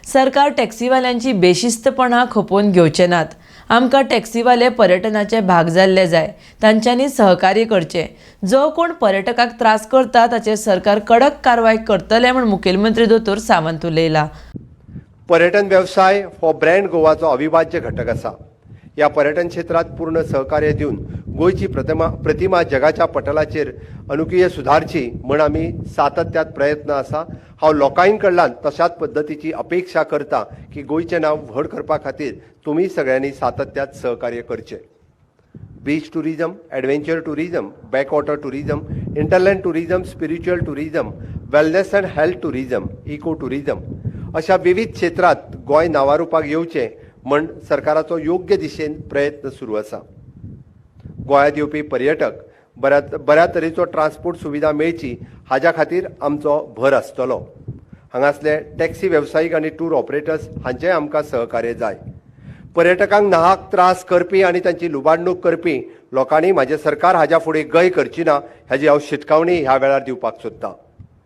सरकार टॅक्सीवाल्यांची बेशिस्तपणां खपोवन घेवचे नात। आमकां टॅक्सीवाले पर्यटनाचे भाग जाल्ले जाय, तांच्यांनी सहकार्य करचें। जो कोण पर्यटकाक त्रास करता ताचेर सरकार कडक कारवाय करतले म्हूण मुखेलमंत्री दोतोर सावंत उलयला। पर्यटन वेवसाय हो ब्रँड गोवाचो अविभाज्य घटक आसा। ह्या पर्यटन क्षेत्रात पूर्ण सहकार्य दिवन गोंयची प्रतिमा जगाच्या पटलाचेर अनुकीय सुधारची म्हण आमी सातत्यात प्रयत्न आसा। हांव लोकां कडल्यान तशाच पद्दतीची अपेक्षा करता की गोंयचें नांव व्हड करपा खातीर तुमी सगळ्यांनी सातत्यात सहकार्य करचें। Beach tourism, adventure tourism, backwater tourism, hinterland tourism, spiritual tourism, wellness and health tourism, eco tourism अशा विविध क्षेत्रात गोंय नावारूपाक येवचें म्हण सरकाराचो योग्य दिशेन प्रयत्न सुरू आसा। गोंयांत येवपी पर्यटक बऱ्या तरेचो ट्रान्सपोर्ट सुविधा मेळची हाच्या खातीर आमचो भर आसतलो। हांगासले टॅक्सी वेवसायीक आनी टूर ऑपरेटर्स हांचेय आमकां सहकार्य जाय। पर्यटकांक नाहक त्रास करपी आनी तांची लुबाडणूक करपी लोकांनी म्हाजें सरकार हाच्या फुडें गय करची ना हाची हांव शिटकावणी ह्या वेळार दिवपाक सोदतां।